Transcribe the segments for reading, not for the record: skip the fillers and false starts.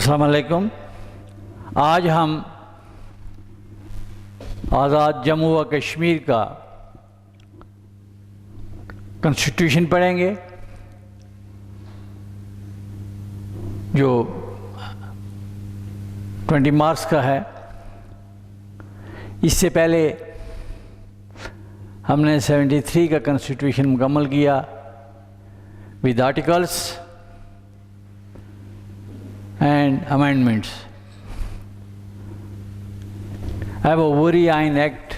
अस्सलाम वालेकुम। आज हम आज़ाद जम्मू व कश्मीर का कॉन्स्टिट्यूशन पढ़ेंगे जो 20 मार्क्स का है। इससे पहले हमने 73 का कॉन्स्टिट्यूशन मुकम्मल किया with articles and amendments. I have a very Ain Act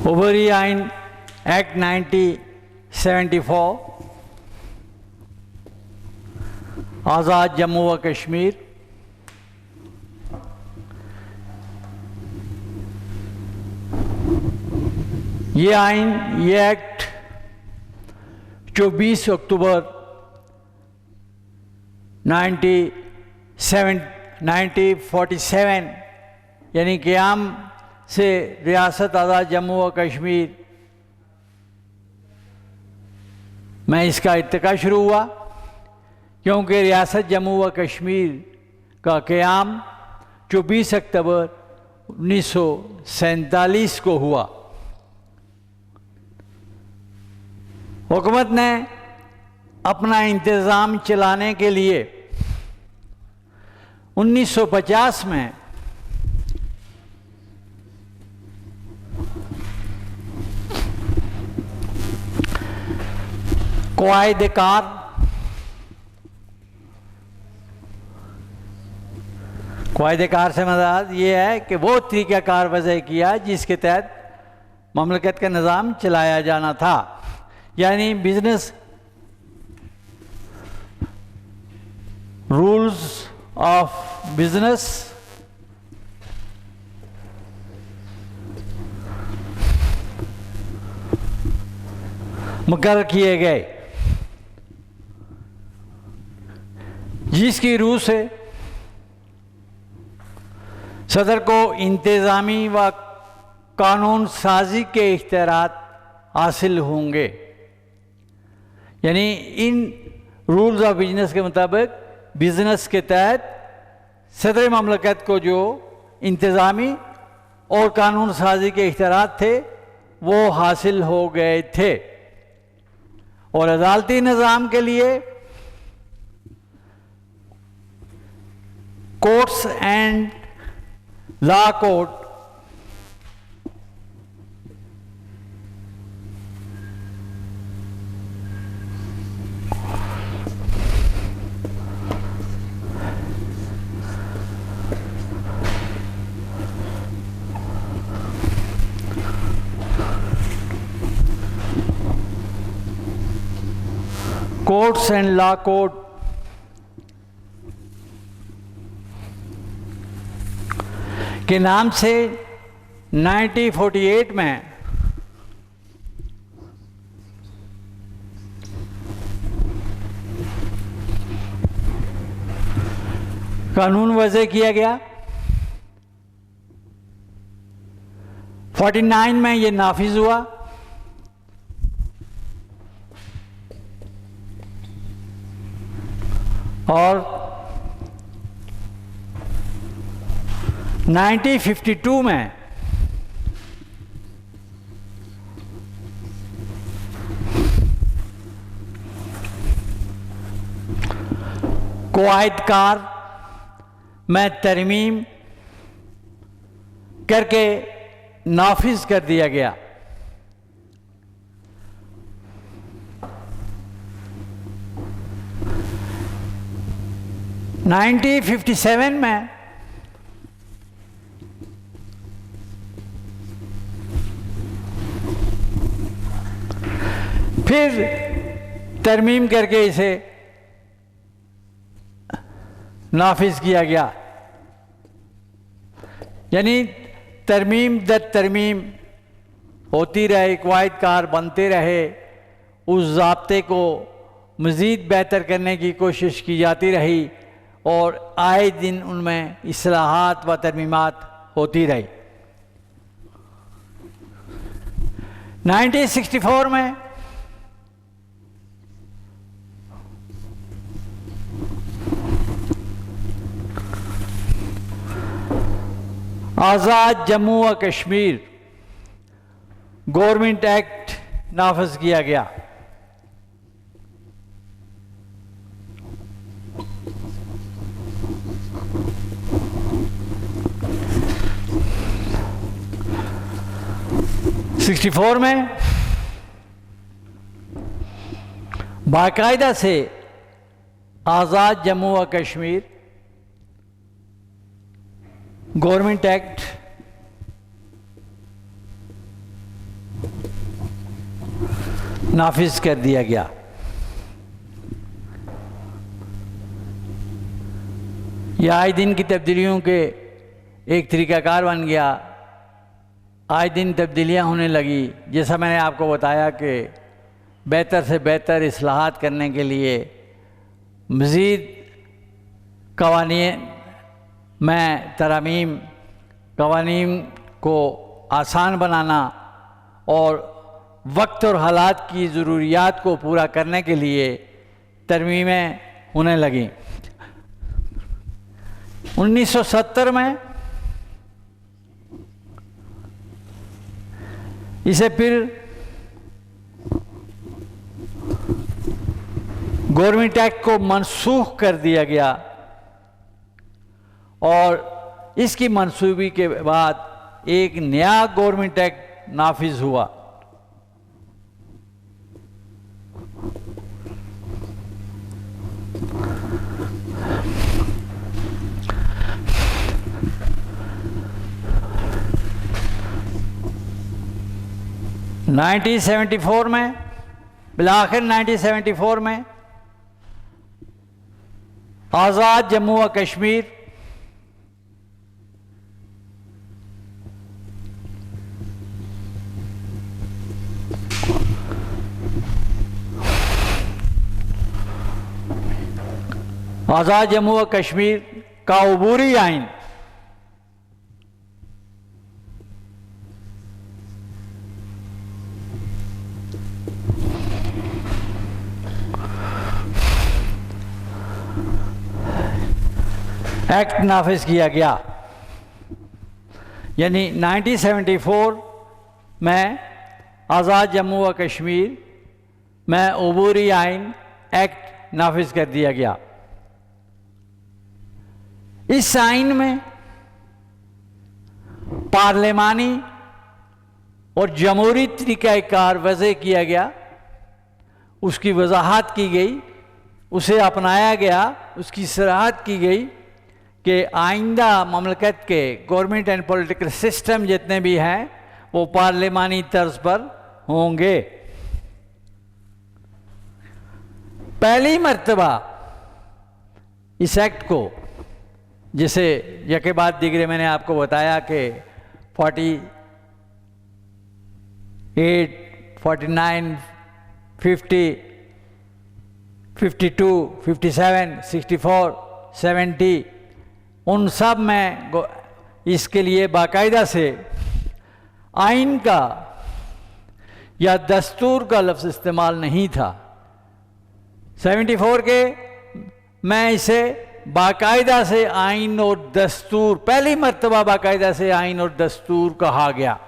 Ovary Ain Act 1974 आज़ाद जम्मू व कश्मीर ये एक्ट 24 अक्टूबर 1947 यानी क़याम से रियासत आज़ाद जम्मू व कश्मीर में इसका इत्तिका शुरू हुआ, क्योंकि रियासत जम्मू व कश्मीर का क़याम 24 अक्टूबर 1947 को हुआ। हुकूमत ने अपना इंतज़ाम चलाने के लिए 1950 में क़वाइद-ए-कार से मराद ये है कि वो तरीक़ाकार वज़अ किया जिसके तहत ममलकत का निज़ाम चलाया जाना था, यानी बिजनेस रूल्स ऑफ बिजनेस मुकर्रर किए गए, जिसकी रूह से सदर को इंतज़ामी व कानून साजी के इख्तियारात हासिल होंगे। यानी इन रूल्स ऑफ बिजनेस के मुताबिक बिजनेस के तहत सदर ममलकत को जो इंतज़ामी और कानून साजी के इख्तियारात थे वो हासिल हो गए थे, और अदालती निज़ाम के लिए courts and law court courts and law court के नाम से 1948 में कानून वज़अ किया गया। 49 में ये नाफिज हुआ और 1952 में क़वाइद-कार में तरमीम करके नाफिज कर दिया गया। नाइनटीन 57 में फिर तरमीम करके इसे नाफिज किया गया। यानी तरमीम दर तरमीम होती रहे, कवायद कार बनते रहे, उस ज़ाब्ते को मज़ीद बेहतर करने की कोशिश की जाती रही और आए दिन उनमें इस्लाहात व तरमीमात होती रही। 1964 में आज़ाद जम्मू व कश्मीर गवर्नमेंट एक्ट नाफिज किया गया। '64 में बाकायदा से आज़ाद जम्मू व कश्मीर गवर्नमेंट एक्ट नाफिज कर दिया गया। यह आए दिन की तब्दीलियों के एक तरीक़ाकार बन गया। आए दिन तब्दीलियाँ होने लगी। जैसा मैंने आपको बताया कि बेहतर से बेहतर इस्लाहात करने के लिए मज़ीद कवानीन में तरमीम, कवानीन को आसान बनाना और वक्त और हालात की ज़रूरियात को पूरा करने के लिए तरमीमें होने लगीं। 1970 में इसे फिर गवर्नमेंट एक्ट को मनसूख कर दिया गया और इसकी मनसूबी के बाद एक नया गवर्नमेंट एक्ट नाफिज हुआ। नाइनटीन 1974 में, बिलाखिर 1974 में आज़ाद जम्मू व कश्मीर आज़ाद जम्मू व कश्मीर का अबूरी आइन एक्ट नाफिज किया गया। यानी 1974 में आज़ाद जम्मू व कश्मीर में अबूरी आइन एक्ट नाफिज कर दिया गया। इस आइन में पार्लिमानी और जमहूरी तरीक़ाकार वज़े किया गया, उसकी वजाहत की गई, उसे अपनाया गया, उसकी सराहत की गई कि आइंदा ममलकत के गवर्नमेंट एंड पॉलिटिकल सिस्टम जितने भी हैं वो पार्लिमानी तर्ज पर होंगे। पहली मर्तबा इस एक्ट को, जिसे यके बाद दिगरे मैंने आपको बताया कि 48, 49, 50, 52, 57, 64, 70 उन सब में इसके लिए बाकायदा से आइन का या दस्तूर का लफ्ज़ इस्तेमाल नहीं था। 74 के मैं इसे बाकायदा से आइन और दस्तूर, पहली मर्तबा बाकायदा से आइन और दस्तूर कहा गया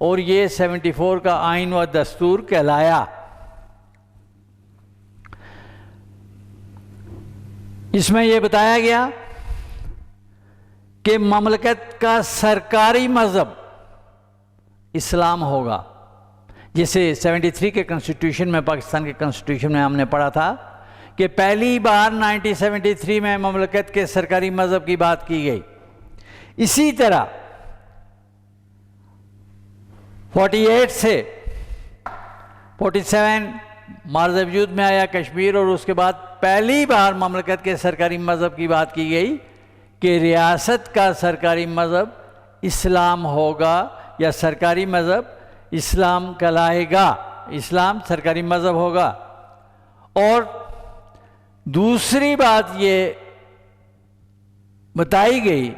और ये 74 का आइन व दस्तूर कहलाया। इसमें यह बताया गया कि ममलकत का सरकारी मज़हब इस्लाम होगा। जैसे 73 के कॉन्स्टिट्यूशन में, पाकिस्तान के कॉन्स्टिट्यूशन में हमने पढ़ा था कि पहली बार 1973 में ममलकत के सरकारी मज़हब की बात की गई। इसी तरह 48 से 47, मार्ज़ वजूद में आया कश्मीर, और उसके बाद पहली बार ममलकत के सरकारी मज़हब की बात की गई कि रियासत का सरकारी मज़हब इस्लाम होगा या सरकारी मज़हब इस्लाम कहलाएगा, इस्लाम सरकारी मज़हब होगा। और दूसरी बात ये बताई गई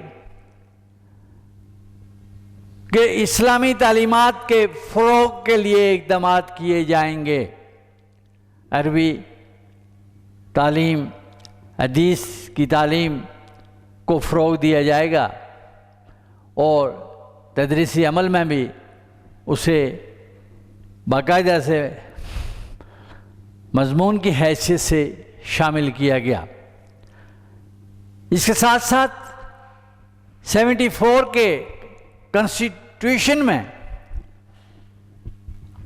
कि इस्लामी तालीमात के फ़रोग़ के लिए इक़दामात किए जाएंगे। अरबी तालीम, हदीस की तालीम को फ़रोग़ दिया जाएगा और तदरीसी अमल में भी उसे बाकायदा से मज़मून की हैसियत से शामिल किया गया। इसके साथ साथ 74 के कॉन्स्टिट्यूशन में,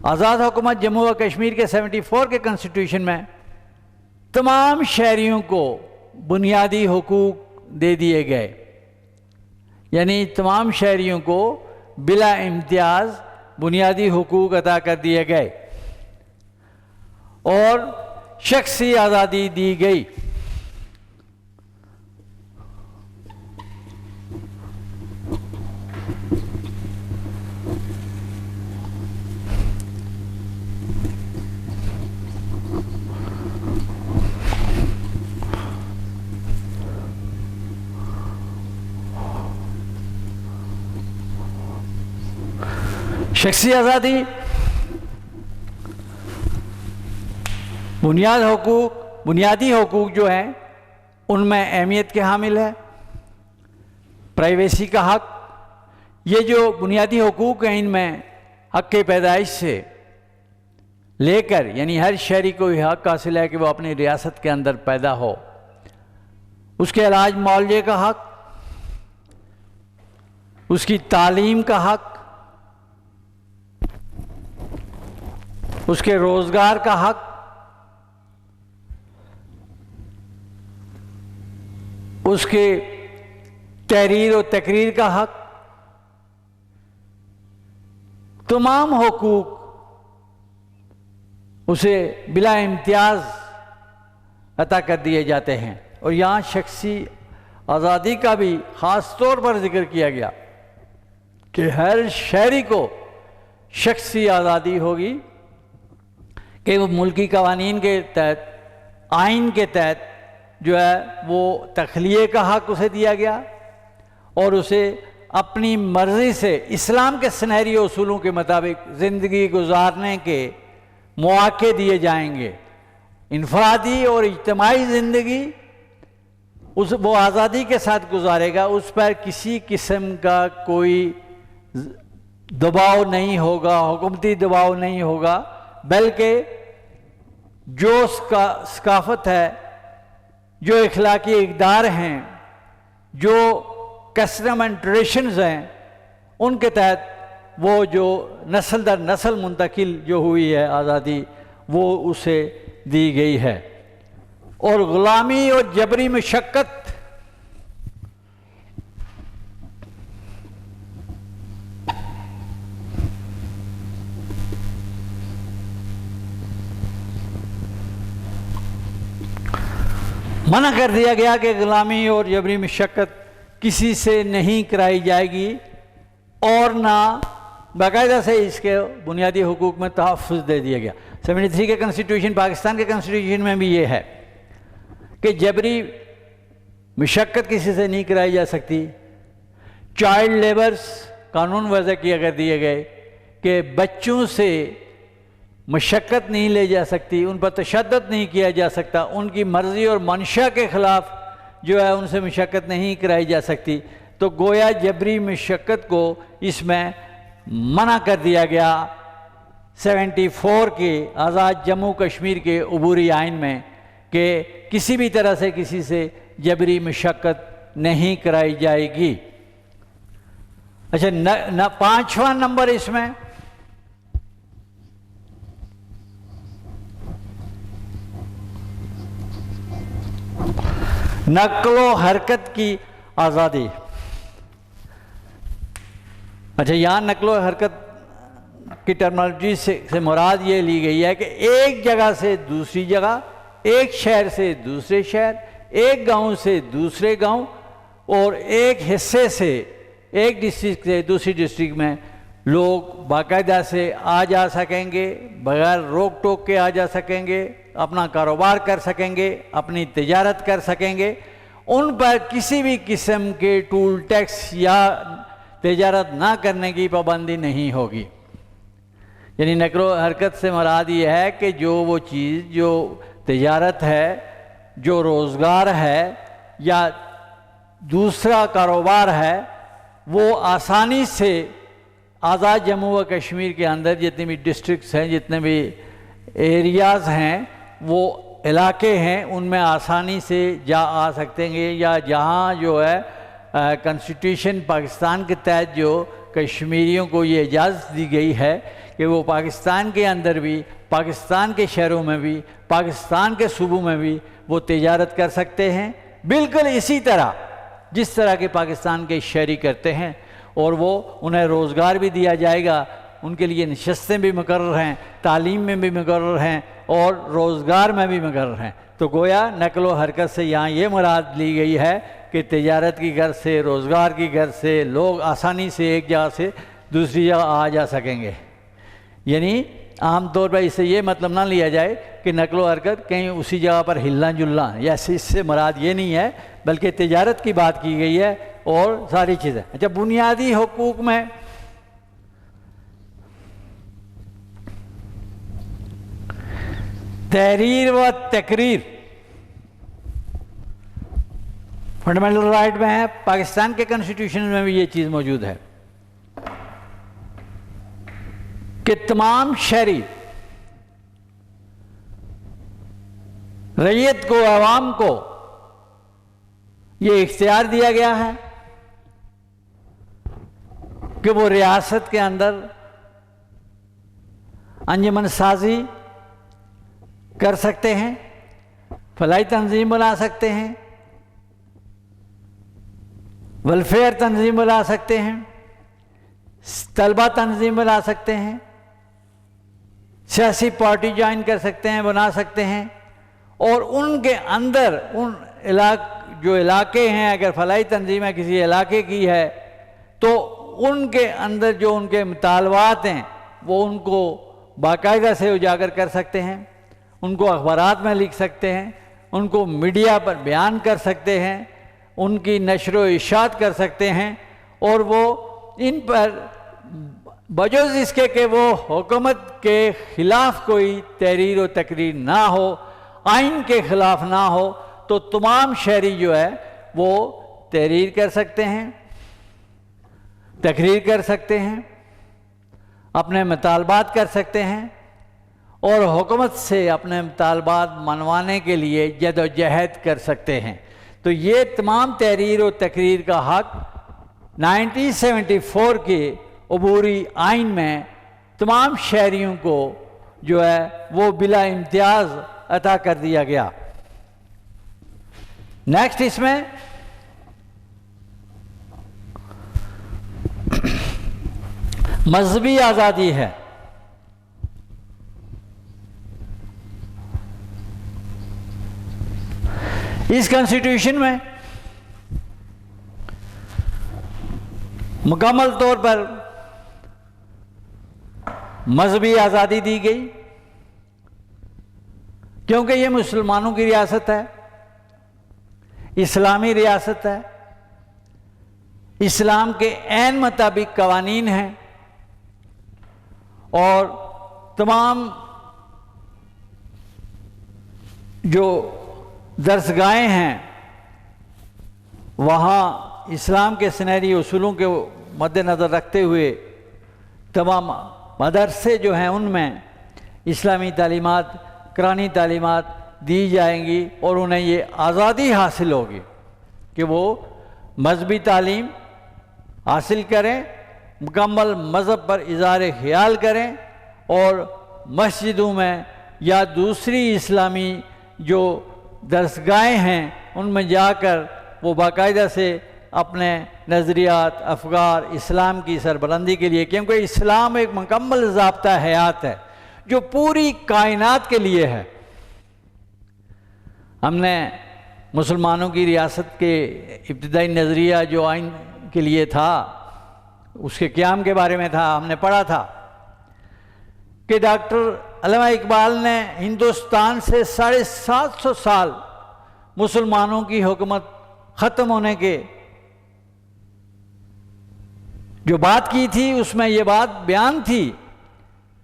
आज़ाद हुकूमत जम्मू व कश्मीर के 74 के कॉन्स्टिट्यूशन में तमाम शहरियों को बुनियादी हुकूक दे दिए गए, यानी तमाम शहरियों को बिला इम्तियाज़ बुनियादी हुकूक अता कर दिए गए और शख्सी आज़ादी दी गई। शख्सी आज़ादी, बुनियादी हुकूक जो हैं उनमें अहमियत के हामिल है। प्राइवेसी का हक, ये जो बुनियादी हुकूक हैं इनमें हक़ के पैदाइश से लेकर, यानी हर शहरी को यह हक़ हासिल है कि वह अपनी रियासत के अंदर पैदा हो। उसके इलाज मुआवजे का हक़, उसकी तालीम का हक़, उसके रोज़गार का हक़, उसके तहरीर और तकरीर का हक़, तमाम हुकूक उसे बिला इम्तियाज़ अता कर दिए जाते हैं। और यहाँ शख्सी आज़ादी का भी ख़ास तौर पर ज़िक्र किया गया कि हर शहरी को शख्सी आज़ादी होगी कि वो मुल्की कवानीन के तहत, आइन के तहत जो है वो तख्लिये का हक़ उसे दिया गया और उसे अपनी मर्ज़ी से इस्लाम के सुनहरी उसूलों के मुताबिक ज़िंदगी गुजारने के मौक़े दिए जाएंगे। इनफरादी और इज्तिमाई ज़िंदगी वो आज़ादी के साथ गुजारेगा, उस पर किसी किस्म का कोई दबाव नहीं होगा, हुकूमती दबाव नहीं होगा, बल्कि जो सकाफ़त है, जो इखलाकी इक़दार हैं, जो कस्टम एंड ट्रेडिशंस हैं, उनके तहत वो जो नस्ल दर नस्ल मुंतकिल जो हुई है आज़ादी, वो उसे दी गई है। और ग़ुलामी और जबरी मशक्क़त, मना कर दिया गया कि ग़ुलामी और जबरी मशक्क़त किसी से नहीं कराई जाएगी और ना बाकायदा से इसके बुनियादी हुकूक में तहफ़्फ़ुज़ दे दिया गया। 73 के कॉन्स्टिट्यूशन, पाकिस्तान के कॉन्स्टिट्यूशन में भी ये है कि जबरी मशक्क़त किसी से नहीं कराई जा सकती। चाइल्ड लेबर्स कानून वज़ा किया कर दिए गए कि बच्चों से मशक्क़त नहीं ले जा सकती, उन पर तशद्दुद नहीं किया जा सकता, उनकी मर्ज़ी और मंशा के ख़िलाफ़ जो है उनसे मशक्क़त नहीं कराई जा सकती। तो गोया जबरी मशक्क़त को इसमें मना कर दिया गया 74 के आज़ाद जम्मू कश्मीर के अबूरी आइन में कि किसी भी तरह से किसी से जबरी मशक्क़त नहीं कराई जाएगी। अच्छा, पाँचवा नंबर इसमें नक्लो हरकत की आज़ादी। अच्छा, यहाँ नक्लो हरकत की टर्मिनोलॉजी से मुराद ये ली गई है कि एक जगह से दूसरी जगह, एक शहर से दूसरे शहर, एक गांव से दूसरे गांव और एक हिस्से से, एक डिस्ट्रिक्ट से दूसरी डिस्ट्रिक्ट में लोग बाकायदा से आ जा सकेंगे, बगैर रोक टोक के आ जा सकेंगे, अपना कारोबार कर सकेंगे, अपनी तिजारत कर सकेंगे। उन पर किसी भी किस्म के टूल टैक्स या तिजारत ना करने की पाबंदी नहीं होगी। यानी नकलो हरकत से मुराद ये है कि जो वो चीज़, जो तिजारत है, जो रोज़गार है या दूसरा कारोबार है, वो आसानी से आज़ाद जम्मू व कश्मीर के अंदर जितने भी डिस्ट्रिक्ट्स हैं, जितने भी एरियाज़ हैं, वो इलाके हैं, उनमें आसानी से जा आ सकते हैं। या जहाँ जो है कॉन्स्टिट्यूशन पाकिस्तान के तहत जो कश्मीरियों को ये इजाज़त दी गई है कि वो पाकिस्तान के अंदर भी, पाकिस्तान के शहरों में भी, पाकिस्तान के सूबों में भी वो तिजारत कर सकते हैं, बिल्कुल इसी तरह जिस तरह के पाकिस्तान के शहरी करते हैं। और वो उन्हें रोज़गार भी दिया जाएगा, उनके लिए नशस्तें भी मुकर्रर हैं, तालीम में भी मुकर्रर हैं और रोज़गार में भी मुकर्रर हैं। तो गोया नकलो हरकत से यहाँ ये मुराद ली गई है कि तिजारत की गर्ज से, रोज़गार की गर्ज से लोग आसानी से एक जगह से दूसरी जगह आ जा सकेंगे। यानी आम तौर पर इससे ये मतलब ना लिया जाए कि नकलो हरकत कहीं उसी जगह पर हिलना जुलना, या इससे मुराद ये नहीं है, बल्कि तिजारत की बात की गई है और सारी चीज़ें। अच्छा, बुनियादी हुकूक में तहरीर व तकरीर फंडामेंटल राइट में है, पाकिस्तान के कॉन्स्टिट्यूशन में भी ये चीज़ मौजूद है कि तमाम शहरी रैयत को, आवाम को ये इख्तियार दिया गया है कि वो रियासत के अंदर अंजुमन साजी कर सकते हैं, फलाई तंजीम बना सकते हैं, वेलफेयर तंजीम बना सकते हैं, तलबा तंजीम बना सकते हैं, सियासी पार्टी ज्वाइन कर सकते हैं, बना सकते हैं। और उनके अंदर उन जो इलाके हैं, अगर फलाई तंजीम है किसी इलाके की है तो उनके अंदर जो उनके मुतालबात हैं वो उनको बाकायदा से उजागर कर सकते हैं, उनको अखबारात में लिख सकते हैं, उनको मीडिया पर बयान कर सकते हैं, उनकी नशर व इशात कर सकते हैं। और वो इन पर बजोज इसके कि वो हुकूमत के ख़िलाफ़ कोई तहरीर व तकरीर ना हो, आइन के ख़िलाफ़ ना हो, तो तमाम शहरी जो है वो तहरीर कर सकते हैं, तकरीर कर सकते हैं, अपने मुतालबात कर सकते हैं और हुकूमत से अपने मुतालबात मनवाने के लिए जदोजहद कर सकते हैं। तो ये तमाम तहरीर और तकरीर का हक 1974 के अबूरी आइन में तमाम शहरियों को जो है वो बिला इम्तियाज़ अता कर दिया गया। नेक्स्ट इसमें मजहबी आज़ादी है। इस कॉन्स्टिट्यूशन में मुकम्मल तौर पर मजहबी आज़ादी दी गई, क्योंकि ये मुसलमानों की रियासत है, इस्लामी रियासत है, इस्लाम के ऐन मुताबिक कवानीन हैं और तमाम जो दरसगाहें हैं वहाँ इस्लाम के सुनहरी उसूलों के मद्देनज़र रखते हुए तमाम मदरसे जो हैं उनमें इस्लामी तालीमात, कुरानी तालीमात दी जाएंगी और उन्हें ये आज़ादी हासिल होगी कि वो मजहबी तालीम हासिल करें, मुकम्मल मज़हब पर इज़हार ख़याल करें और मस्जिदों में या दूसरी इस्लामी जो दरसगाहें हैं उनमें जाकर वो बाकायदा से अपने नज़रियात, अफकार इस्लाम की सरबलंदी के लिए, क्योंकि इस्लाम एक मुकम्मल ज़ाब्ता हयात है जो पूरी कायनात के लिए है। हमने मुसलमानों की रियासत के इब्तिदाई नज़रिया जो आइन के लिए था, उसके क़याम के बारे में था, हमने पढ़ा था कि डॉक्टर अल्लामा इकबाल ने हिंदुस्तान से 750 साल मुसलमानों की हुकूमत ख़त्म होने के जो बात की थी, उसमें ये बात बयान थी।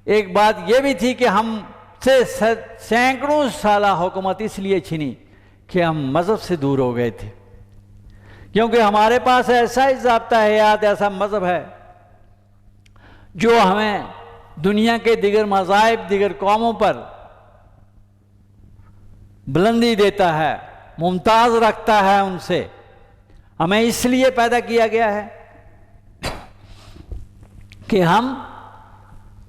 एक बात ये भी थी कि हमसे सैकड़ों साल हुकूमत इसलिए छीनी कि हम मज़हब से दूर हो गए थे, क्योंकि हमारे पास ऐसा ही ज़ाब्ता हयात, ऐसा मज़हब है जो हमें दुनिया के दिगर मज़ाहिब, दिगर कौमों पर बुलंदी देता है, मुमताज़ रखता है उनसे। हमें इसलिए पैदा किया गया है कि हम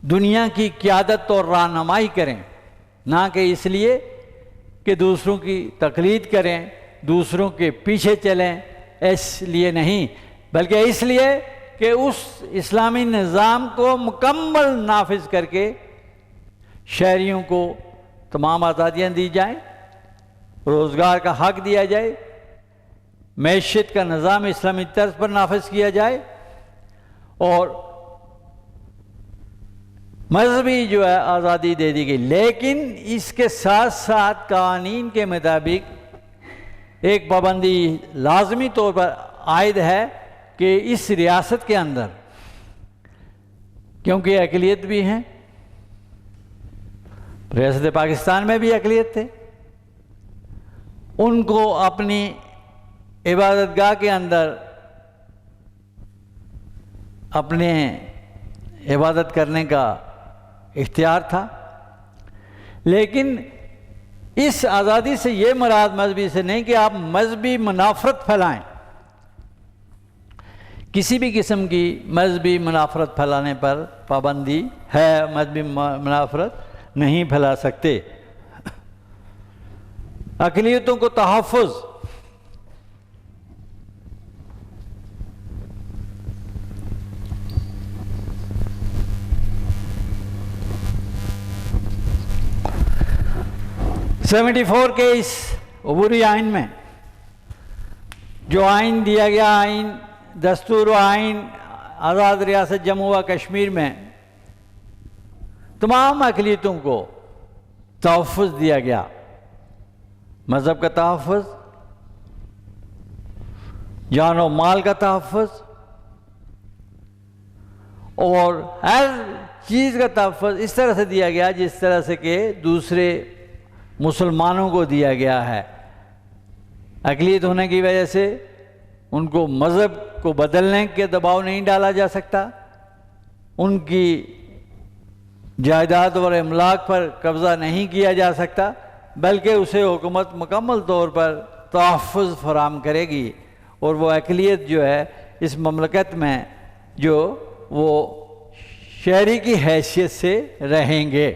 दुनिया की क़यादत और रहनुमाई करें, ना कि इसलिए कि दूसरों की तकलीद करें, दूसरों के पीछे चलें, इसलिए नहीं, बल्कि इसलिए कि उस इस्लामी निज़ाम को मुकम्मल नाफिज करके शहरियों को तमाम आज़ादियाँ दी जाएं, रोज़गार का हक दिया जाए, मैशत का निज़ाम इस्लामी तर्ज पर नाफिज किया जाए और मजहबी जो है आज़ादी दे दी गई। लेकिन इसके साथ साथ कानून के मुताबिक एक पाबंदी लाजमी तौर पर आयद है कि इस रियासत के अंदर, क्योंकि अक़लियत भी हैं, रियासत पाकिस्तान में भी अक़लियत थे, उनको अपनी इबादतगाह के अंदर अपने इबादत करने का इख्तियार था। लेकिन इस आज़ादी से ये मुराद मजहबी से नहीं कि आप मजहबी मुनाफरत फैलाएं। किसी भी किस्म की मजहबी मुनाफरत फैलाने पर पाबंदी है, मजहबी मुनाफरत नहीं फैला सकते। अक़लियतों को तहफ़्फ़ुज़, '74 के इस अबूरी आइन में जो आइन दिया गया, आइन दस्तूर व आइन आज़ाद रियासत जम्मू व कश्मीर में तमाम अक़लियतों को तहफ़्फ़ुज़ दिया गया। मज़हब का तहफ़्फ़ुज़, जान और माल का तहफ़्फ़ुज़ और हर चीज़ का तहफ़्फ़ुज़ इस तरह से दिया गया जिस तरह से कि दूसरे मुसलमानों को दिया गया है। अक़लियत होने की वजह से उनको मज़हब को बदलने के दबाव नहीं डाला जा सकता, उनकी जायदाद और अमलाक पर कब्ज़ा नहीं किया जा सकता, बल्कि उसे हुकूमत मुकम्मल तौर पर तहफ़्फ़ुज़ फराहम करेगी और वो अक़लियत जो है इस ममलकत में जो वो शहरी की हैसियत से रहेंगे।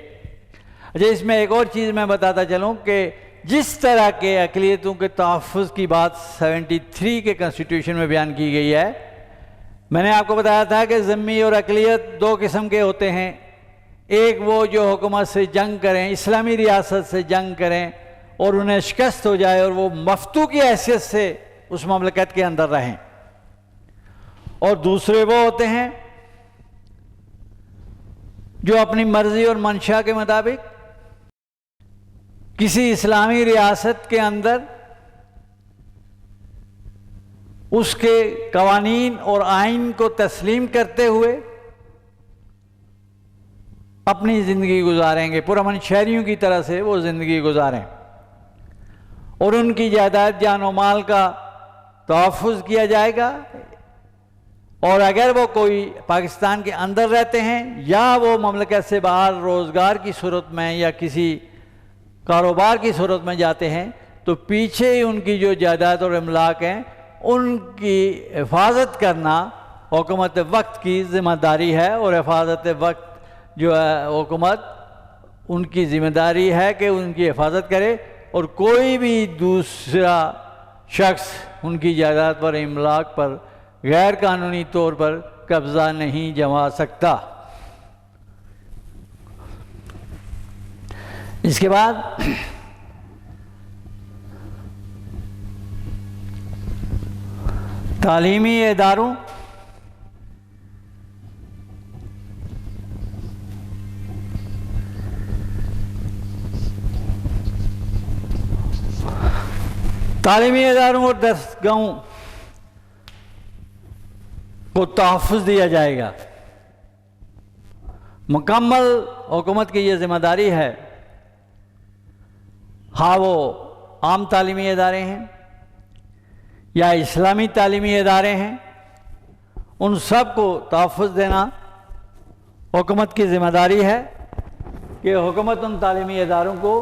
अच्छा, इसमें एक और चीज़ मैं बताता चलूँ कि जिस तरह के अक़लियतों के तहफ़्फ़ुज़ की बात 73 के कॉन्स्टिट्यूशन में बयान की गई है, मैंने आपको बताया था कि ज़म्मी और अक़लियत दो किस्म के होते हैं। एक वो जो हुकूमत से जंग करें, इस्लामी रियासत से जंग करें और उन्हें शिकस्त हो जाए और वो मफ्तू की हैसियत से उस ममलकत के अंदर रहें, और दूसरे वो होते हैं जो अपनी मर्ज़ी और मंशा के मुताबिक किसी इस्लामी रियासत के अंदर उसके कवानीन और आइन को तस्लीम करते हुए अपनी ज़िंदगी गुजारेंगे, पुरअमन शहरियों की तरह से वो ज़िंदगी गुजारें और उनकी जायदाद, जान और माल का तहफ़्फ़ुज़ किया जाएगा। और अगर वो कोई पाकिस्तान के अंदर रहते हैं या वो ममलकत से बाहर रोज़गार की सूरत में या किसी कारोबार की सूरत में जाते हैं, तो पीछे उनकी जो जायदाद और अमलाक हैं उनकी हिफाजत करना हुकूमत वक्त की ज़िम्मेदारी है। और हिफाजत वक्त जो है हुकूमत उनकी ज़िम्मेदारी है कि उनकी हिफाजत करे और कोई भी दूसरा शख्स उनकी जायदाद पर इमलाक पर गैर कानूनी तौर पर कब्ज़ा नहीं जमा सकता। इसके बाद तालीमी इदारों और दरसगाहों को तहफ़्फ़ुज़ दिया जाएगा। मुकम्मल हुकूमत की ये ज़िम्मेदारी है, हाँ वो आम तालीमी इदारे हैं या इस्लामी तालीमी इदारे हैं, उन सब को तहफ़्फ़ुज़ देना हुकूमत की ज़िम्मेदारी है कि हुकूमत उन तालीमी इदारों को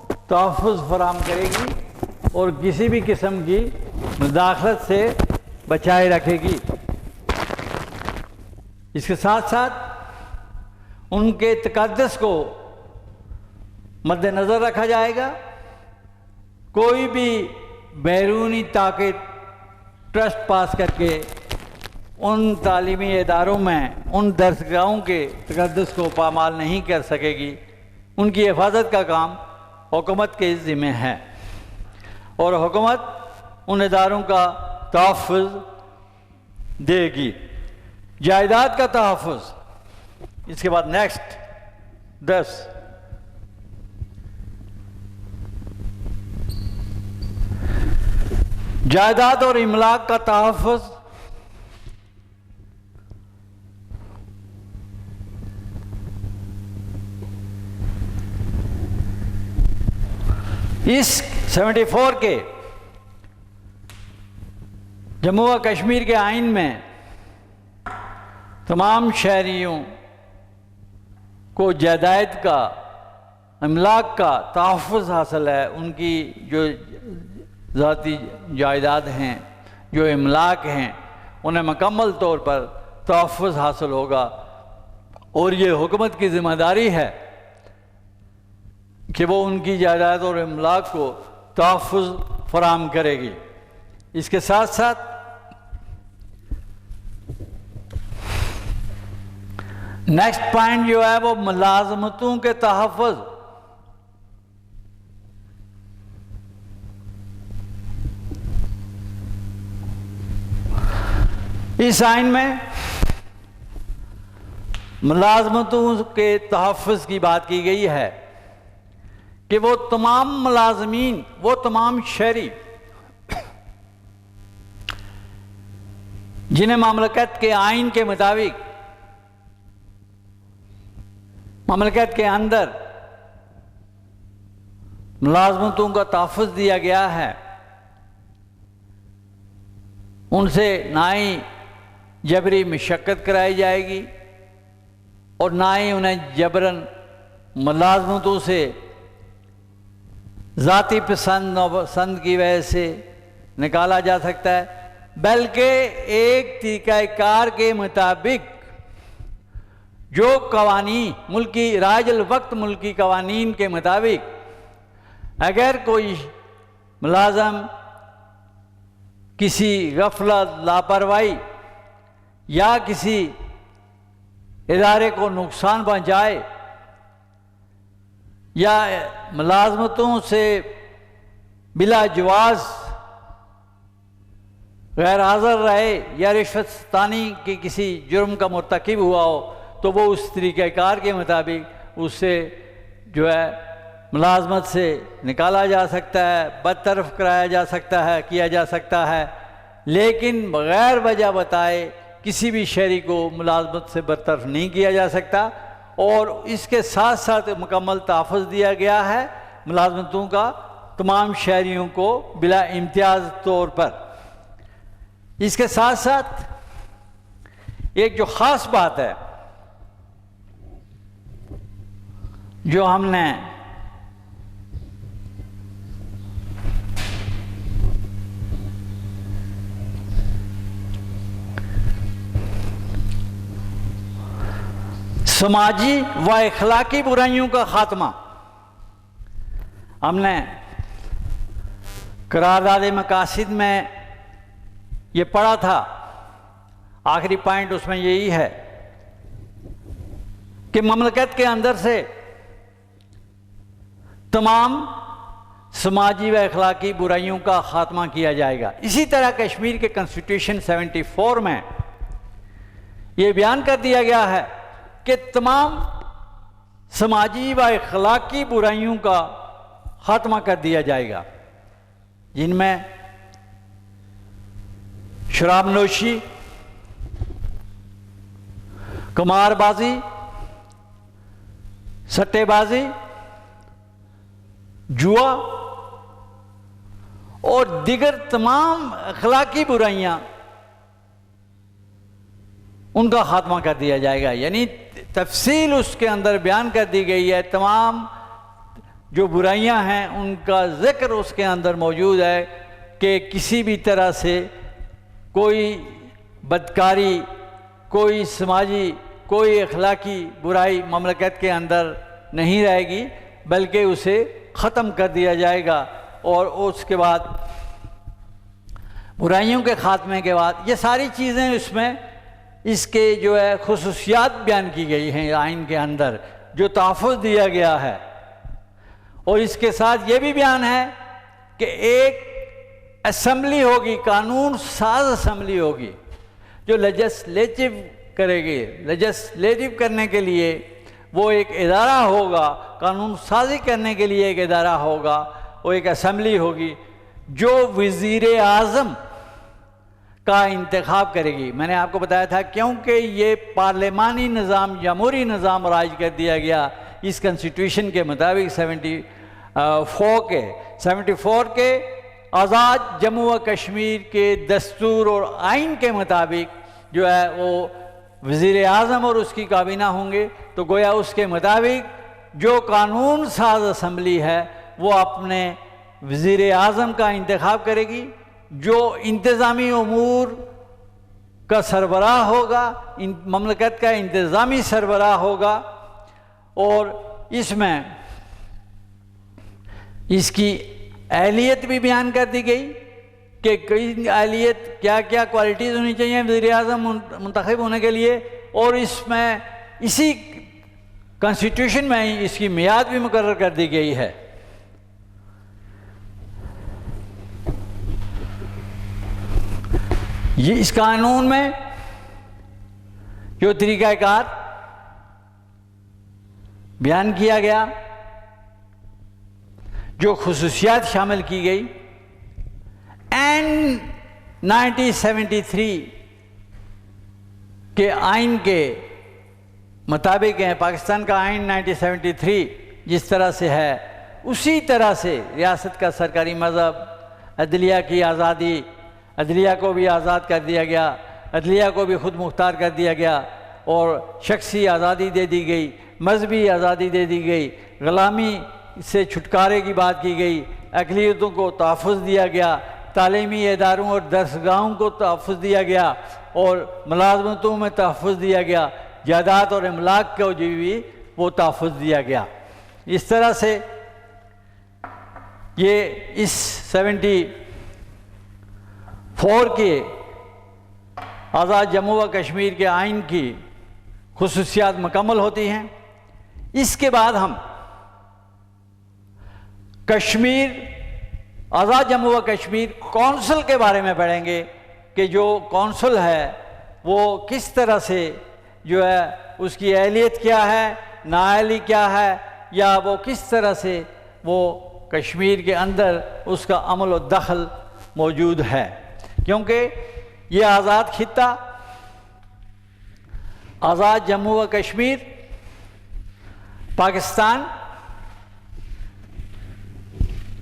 तहफ़्फ़ुज़ फराहम करेगी और किसी भी किस्म की मुदाखलत से बचाए रखेगी। इसके साथ साथ उनके तक़द्दुस को मद्देनज़र रखा जाएगा। कोई भी बैरूनी ताकत ट्रस्ट पास करके उन तालीमी इदारों में उन दरसगाहों के तक़द्दुस को पामाल नहीं कर सकेगी। उनकी हिफाजत का काम हुकूमत के ज़िम्मे है और हुकूमत उन इदारों का तहफ़्फ़ुज़ देगी। जायदाद का तहफ़्फ़ुज़। इसके बाद नेक्स्ट 10 जायदाद और इमलाक का तहफ़्फ़ुज़। इस 74 के जम्मू व कश्मीर के आइन में तमाम शहरियों को जायदाद का इमलाक का तहफ़्फ़ुज़ हासिल है। उनकी जो ज़ाती जायदाद हैं, जो इमलाक हैं, उन्हें मुकम्मल तौर पर तहफ़्फ़ुज़ हासिल होगा और ये हुकूमत की ज़िम्मेदारी है कि वो उनकी जायदाद और इमलाक को तहफ़्फ़ुज़ फराहम करेगी। इसके साथ साथ नेक्स्ट पॉइंट जो है वो मुलाज़मतों के तहफ़्फ़ुज़। इस आइन में मुलाज़मतों के तहफ़्फ़ुज़ की बात की गई है कि वो तमाम मुलाज़मीन, वो तमाम शहरी जिन्हें ममलकत के आइन के मुताबिक ममलकत के अंदर मुलाज़मतों का तहफ़्फ़ुज़ दिया गया है, उनसे ना ही जबरी मशक्क़त कराई जाएगी और ना ही उन्हें जबरन मुलाज़मतों से ज़ाती पसंद की वजह से निकाला जा सकता है, बल्कि एक तरीक़ाकार के मुताबिक जो कवानीन मुल्की राजल वक्त मुल्की कवानीन के मुताबिक अगर कोई मुलाज़म किसी गफलत, लापरवाही या किसी इदारे को नुकसान पहुंचाए या मुलाज़मतों से बिला जवाज़ गैर हाज़िर रहे या रिश्वतस्तानी के किसी जुर्म का मुर्तकिब हुआ हो, तो वो उस तरीक़ाकार के मुताबिक उससे जो है मुलाज़मत से निकाला जा सकता है, बरतरफ कराया जा सकता है, किया जा सकता है, लेकिन बग़ैर वजह बताए किसी भी शहरी को मुलाज़मत से बरतरफ नहीं किया जा सकता। और इसके साथ साथ मुकम्मल तहफ़्फ़ुज़ दिया गया है मुलाज़मतों का तमाम शहरियों को बिला इम्तियाज़ तौर पर। इसके साथ साथ एक जो ख़ास बात है जो हमने समाजी व इखलाकी बुराइयों का खात्मा हमने करारदाद मकासिद में ये पढ़ा था, आखिरी पॉइंट उसमें यही है कि ममलकत के अंदर से तमाम समाजी व अखलाकी बुराइयों का खात्मा किया जाएगा। इसी तरह कश्मीर के कॉन्स्टिट्यूशन 74 में ये बयान कर दिया गया है कि तमाम समाजी व अखलाकी बुराइयों का खात्मा कर दिया जाएगा, जिनमें शराबनोशी, कुमारबाजी, सट्टेबाजी, जुआ और दिगर तमाम अखलाकी बुराइयां, उनका खात्मा कर दिया जाएगा। यानी तफसील उसके अंदर बयान कर दी गई है, तमाम जो बुराइयां हैं उनका जिक्र उसके अंदर मौजूद है कि किसी भी तरह से कोई बदकारी, कोई समाजी, कोई अखलाकी बुराई ममलकत के अंदर नहीं रहेगी, बल्कि उसे ख़त्म कर दिया जाएगा। और उसके बाद बुराइयों के ख़ात्मे के बाद ये सारी चीज़ें इसमें इसके जो है खुसूसियात बयान की गई हैं आइन के अंदर, जो तहफ़्फ़ुज़ दिया गया है। और इसके साथ ये भी बयान है कि एक असम्बली होगी, कानून साज असम्बली होगी, जो लेजिस्लेटिव करेगी। लेजिस्लेटिव करने के लिए वो एक इदारा होगा, कानून साजी करने के लिए एक इदारा होगा, वो एक असम्बली होगी जो वज़ीर आज़म का इंतखाब करेगी। मैंने आपको बताया था क्योंकि ये पार्लिमानी निज़ाम, जमहूरी निज़ाम राज कर दिया गया इस कॉन्स्टिट्यूशन के मुताबिक 74 के आज़ाद जम्मू व कश्मीर के दस्तूर और आइन के मुताबिक जो है वो वज़ीर आज़म और उसकी काबीना होंगे। तो गोया उसके मुताबिक जो कानून साज असम्बली है वो अपने वज़ीर आज़म का इंतखाब करेगी, जो इंतज़ामी उमूर का सरबराह होगा, ममलकत का इंतज़ामी सरबराह होगा। और इसमें इसकी अहलियत भी बयान कर दी गई कि कई अहलियत क्या क्या क्वालिटीज़ होनी चाहिए वज़ीर आज़म मुंतखब होने के लिए। और इसमें इसी कॉन्स्टिट्यूशन में इसकी मियाद भी मुकर्रर कर दी गई है। ये इस कानून में जो तरीक़ाकार बयान किया गया, जो खुसूसियात शामिल की गई, एंड 1973 के आइन के मुताबिक है। पाकिस्तान का आइन 1973 जिस तरह से है उसी तरह से रियासत का सरकारी मज़हब, अदलिया की आज़ादी, अदलिया को भी आज़ाद कर दिया गया, अदलिया को भी ख़ुद मुख्तार कर दिया गया और शख्सी आज़ादी दे दी गई, मजहबी आज़ादी दे दी गई, ग़ुलामी से छुटकारे की बात की गई, अक़लियतों को तहफ़्फ़ुज़ दिया गया, तालीमी इदारों और दरसगाहों को तहफ़्फ़ुज़ दिया गया और मुलाज़मतों में तहफ़्फ़ुज़ दिया गया, जायदाद और इमलाक को जो भी वो तहफ़्फ़ुज़ दिया गया। इस तरह से ये इस 74 के आज़ाद जम्मू व कश्मीर के आइन की खुसूसियात मुकम्मल होती हैं। इसके बाद हम कश्मीर, आज़ाद जम्मू व कश्मीर कौंसिल के बारे में पढ़ेंगे कि जो कौंसिल है वो किस तरह से जो है उसकी अहलियत क्या है, नाअहली क्या है, या वो किस तरह से वो कश्मीर के अंदर उसका अमल और दखल मौजूद है। क्योंकि ये आज़ाद खित्ता, आज़ाद जम्मू व कश्मीर पाकिस्तान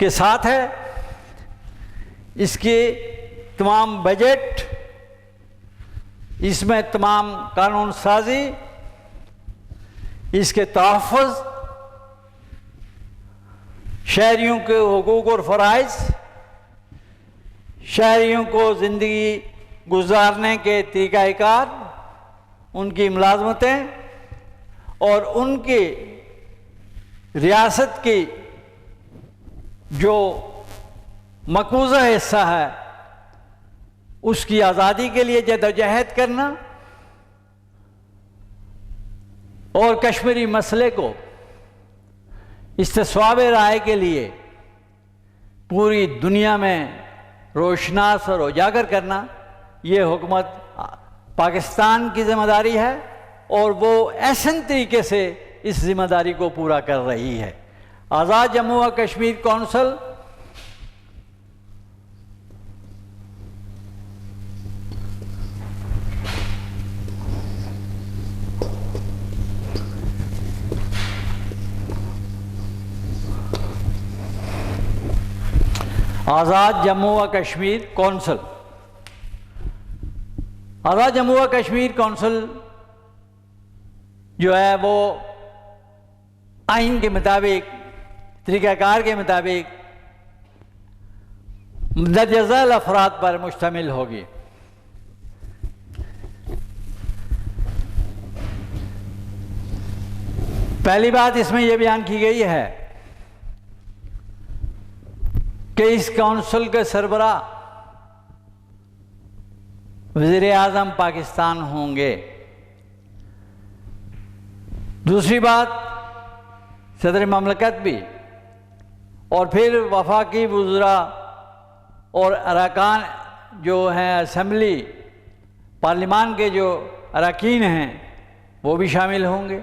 के साथ है। इसके तमाम बजट, इसमें तमाम कानून साजी, इसके तहफ़्फ़ुज़, शहरियों के हुकूक और फ़राइज़, शहरियों को ज़िंदगी गुजारने के तरीक़ाकार, उनकी मुलाज़मतें और उनकी रियासत की जो मकबूजा हिस्सा है उसकी आज़ादी के लिए जद्दोजहद करना और कश्मीरी मसले को इस्तिस्वाब राय के लिए पूरी दुनिया में रोशनास और उजागर करना, ये हुकूमत पाकिस्तान की ज़िम्मेदारी है और वो ऐसे तरीके से इस ज़िम्मेदारी को पूरा कर रही है। आज़ाद जम्मू व कश्मीर कौंसिल आज़ाद जम्मू व कश्मीर कौंसिल आज़ाद जम्मू व कश्मीर कौंसिल जो है वो आइन के मुताबिक, तरीक़ाकार के मुताबिक दर्जज़ैल अफराद पर मुश्तमिल होगी। पहली बात इसमें यह बयान की गई है कि इस कौंसिल के सरबराह वज़ीर आज़म पाकिस्तान होंगे। दूसरी बात, सदर ममलकत भी और फिर वफाकी वज़रा और अरकान जो हैं असम्बली पार्लिमान के जो अरकान हैं वो भी शामिल होंगे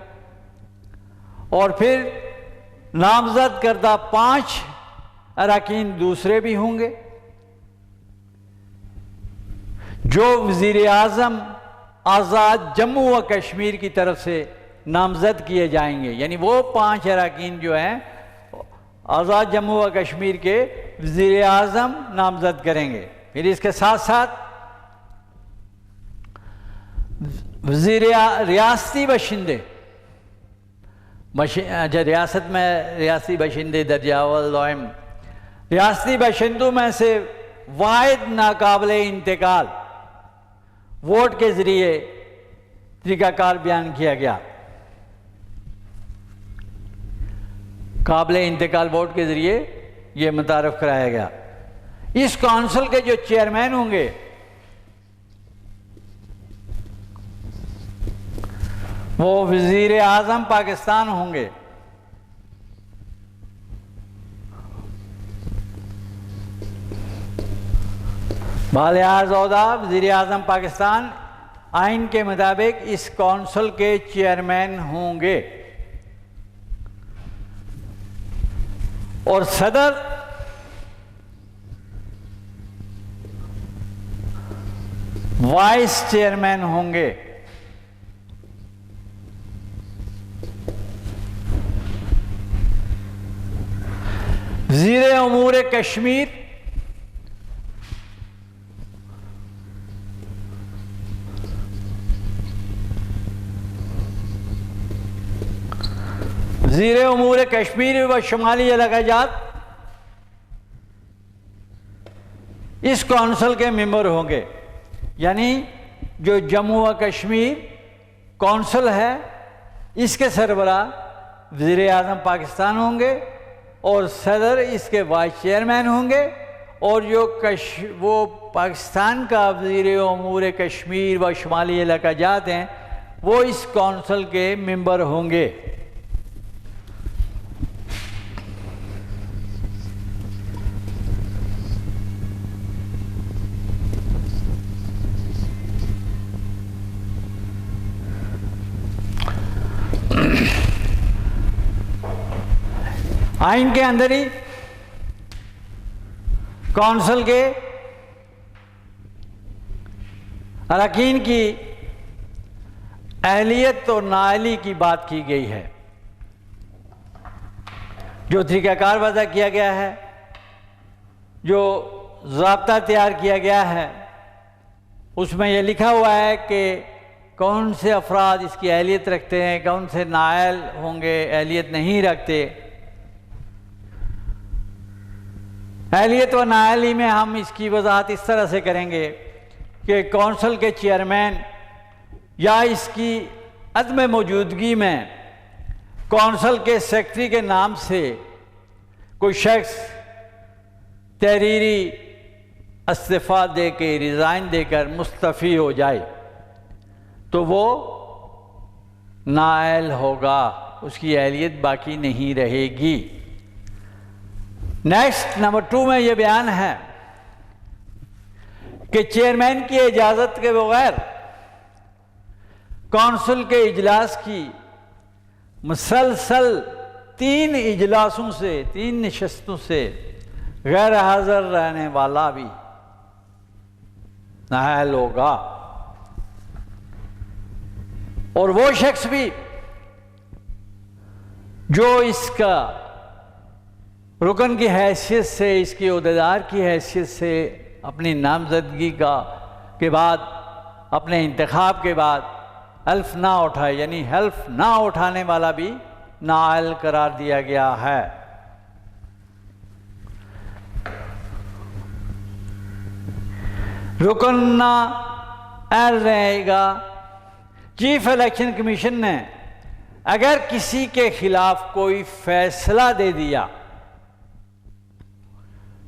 और फिर नामज़द करदा 5 अरकान दूसरे भी होंगे जो वज़ीर आज़म आज़ाद जम्मू व कश्मीर की तरफ से नामज़द किए जाएंगे। यानी वो 5 अरकान जो हैं आज़ाद जम्मू व कश्मीर के वज़ीर आज़म नामज़द करेंगे। फिर इसके साथ साथ रियासती बशिंदे रियासत में रियासती बशिंदे दर्जा अव्वल दायम रियासती बशिंदों में से वाहिद नाकाबिले इंतकाल वोट के ज़रिए तरीक़ाकार बयान किया गया। काबिले इंतकाल वोट के ज़रिए ये मुतारफ़ कराया गया। इस कौंसिल के जो चेयरमैन होंगे वो वज़ीर आज़म पाकिस्तान होंगे। बालियाज़ ओहदा वज़ीर आज़म पाकिस्तान आइन के मुताबिक इस कौंसिल के चेयरमैन होंगे और सदर वाइस चेयरमैन होंगे। वज़ीर उमूर कश्मीर वज़ीर उमूर कश्मीर व शुमाली इलाक़ाजात इस कौंसिल के मेंबर होंगे। यानी जो जम्मू व कश्मीर कौंसिल है इसके सरबराह वज़ीर आज़म पाकिस्तान होंगे और सदर इसके वाइस चेयरमैन होंगे और जो वो पाकिस्तान का वज़ीर उमूर कश्मीर व शुमाली इलाक़ाजात हैं वो इस कौंसिल के मेंबर होंगे। आइन के अंदर ही कौंसिल के अरकान की अहलियत और नाअहली की बात की गई है। जो तरीक़ाकार वज़ा किया गया है, जो ज़ाब्ता तैयार किया गया है, उसमें यह लिखा हुआ है कि कौन से अफराद इसकी अहलियत रखते हैं, कौन से नाअहल होंगे, अहलियत नहीं रखते। अहलियत व नाअहली में हम इसकी वजाहत इस तरह से करेंगे कि कौंसिल के चेयरमैन या इसकी अदम मौजूदगी में कौंसिल के सेक्रेटरी के नाम से कोई शख्स तहरीरी इस्तीफ़ा दे के, रिज़ाइन देकर मुस्तफ़ी हो जाए तो वो नाअहल होगा, उसकी अहलियत बाकी नहीं रहेगी। नेक्स्ट नंबर 2 में ये बयान है कि चेयरमैन की इजाज़त के बगैर कौंसिल के इजलास की मुसलसल 3 इजलासों से, 3 नशस्तों से गैर हाज़िर रहने वाला भी नाअहल होगा, और वो शख्स भी जो इसका रुकन की हैसियत से, इसकी ओहदेदार की हैसियत से अपनी नामजदगी के बाद, अपने इंतखाब के बाद हल्फ ना उठाए, यानी हल्फ ना उठाने वाला भी नाअहल करार दिया गया है। रुकन नाअहल रहेगा। चीफ इलेक्शन कमीशन ने अगर किसी के खिलाफ कोई फैसला दे दिया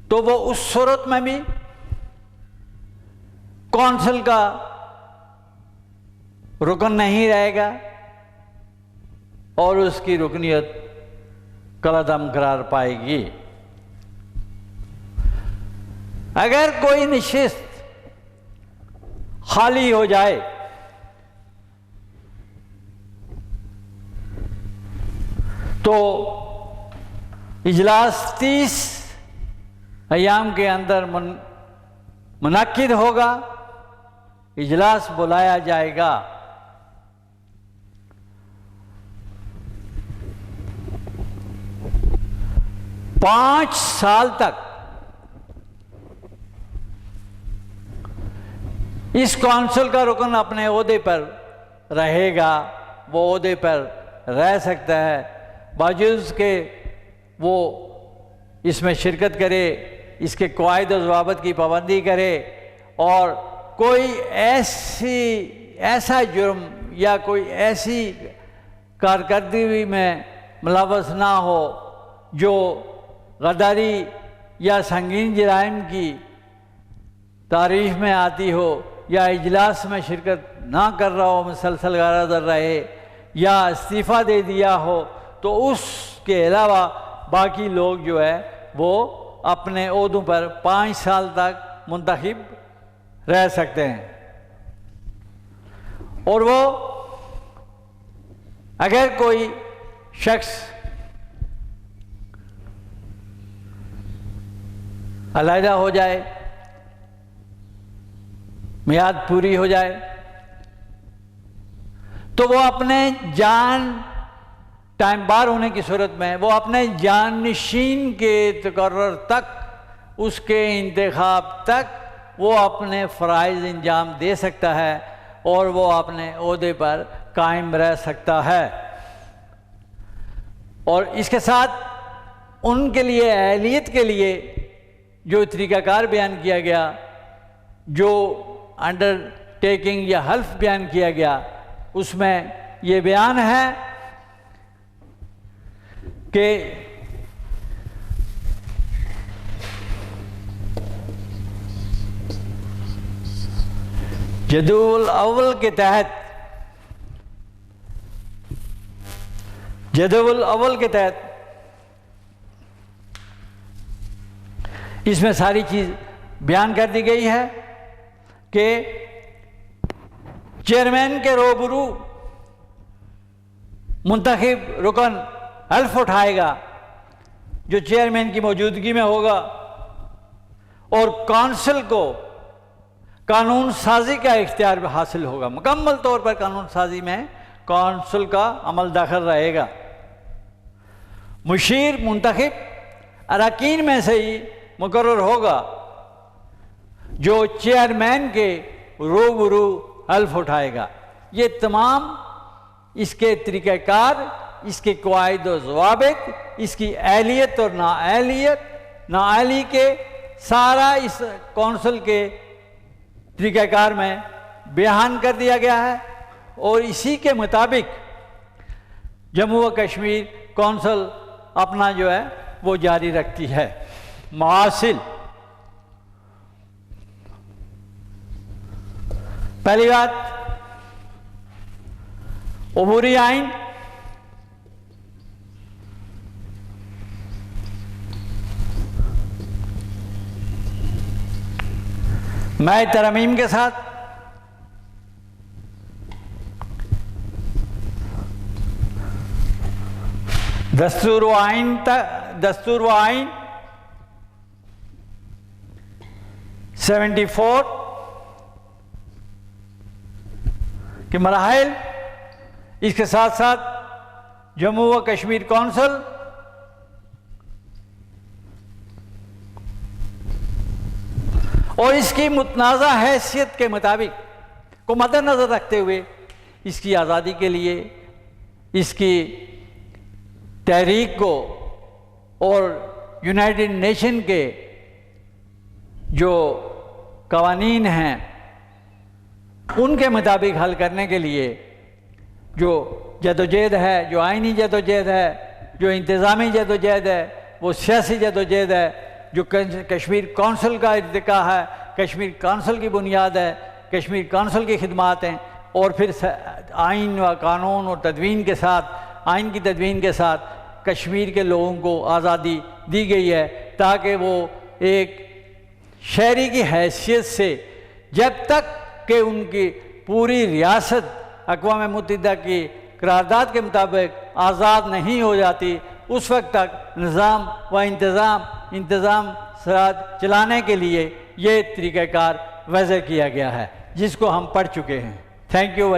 तो वो उस सूरत में भी कौंसिल का रुकन नहीं रहेगा और उसकी रुकनियत कलअदम करार पाएगी। अगर कोई नशिस्त खाली हो जाए तो इजलास 30 अयाम के अंदर मुनक्किद होगा, इजलास बुलाया जाएगा। पाँच साल तक इस कौंसिल का रुकन अपने ओहदे पर रहेगा, वो ओहदे पर रह सकता है, बावजूद के वो इसमें शिरकत करे, इसके क़वाइद और ज़वाबित की पाबंदी करे और कोई ऐसा जुर्म या कोई ऐसी कारकर्दगी में मुलव्वस ना हो जो गद्दारी या संगीन जराइम की तारीफ में आती हो, या इजलास में शिरकत ना कर रहा हो, मुसलसल गारदार रहे, या इस्तीफ़ा दे दिया हो, तो उसके अलावा बाकी लोग जो है वो अपने ओहदों पर 5 साल तक मुंतखब रह सकते हैं। और वो अगर कोई शख्स अलहदा हो जाए, मियाद पूरी हो जाए, तो वो अपने जान टाइम बार होने की सूरत में वो अपने जानशीन के तकर्रर तक, उसके इंतखाब तक वो अपने फ़राइज़ इंजाम दे सकता है और वो अपने ओहदे पर कायम रह सकता है। और इसके साथ उनके लिए, अहलियत के लिए जो तरीक़ाकार बयान किया गया, जो अंडरटेकिंग या हल्फ बयान किया गया, उसमें ये बयान है कि जदवल अव्वल के तहत, जदवल अव्वल के तहत इसमें सारी चीज़ बयान कर दी गई है कि चेयरमैन के रूबरू मुंतखब रुकन हल्फ उठाएगा जो चेयरमैन की मौजूदगी में होगा, और कौंसिल को कानून साजी का इख्तियार हासिल होगा। मुकम्मल तौर पर कानून साजी में कौंसिल का अमल दाखिल रहेगा। मुशीर मुंतखब अरकान में से ही मुकर्रर होगा जो चेयरमैन के रूबरू हल्फ उठाएगा। ये तमाम इसके तरीक़ाकार, इसके क़वाइद और ज़वाबित, इसकी अहलियत और नाअहली के सारा इस कौंसिल के तरीक़ाकार में बयान कर दिया गया है, और इसी के मुताबिक जम्मू व कश्मीर कौंसिल अपना जो है वो जारी रखती है। मुआसिल पहली बात, अबूरी आइन मैं तरमीम के साथ दस्तूर व आइन दस्तूर व आइन 74 के मराहिल, इसके साथ साथ जम्मू व कश्मीर कौंसिल और इसकी मुतनाज़ा हैसियत के मुताबिक को मद्देनज़र रखते हुए इसकी आज़ादी के लिए इसकी तहरीक को और यूनाइटेड नेशन के जो कवानीन हैं उनके मुताबिक हल करने के लिए जो जदोजहद है, जो आइनी जदोजहद है, जो इंतज़ामी जदोजहद है, वो सियासी जदोजहद है, जो कश्मीर कौंसिल का इर्तिका है, कश्मीर कौंसिल की बुनियाद है, कश्मीर कौंसिल की खिदमात हैं, और फिर आइन व कानून और तदवीन के साथ, आइन की तदवीन के साथ कश्मीर के लोगों को आज़ादी दी गई है ताकि वो एक शहरी की हैसियत से जब तक कि उनकी पूरी रियासत अक़वाम मुत्तहिदा की करारदाद के मुताबिक आज़ाद नहीं हो जाती, उस वक्त तक निज़ाम व इंतज़ाम सराद चलाने के लिए ये तरीक़ाकार वज़अ किया गया है जिसको हम पढ़ चुके हैं। Thank you.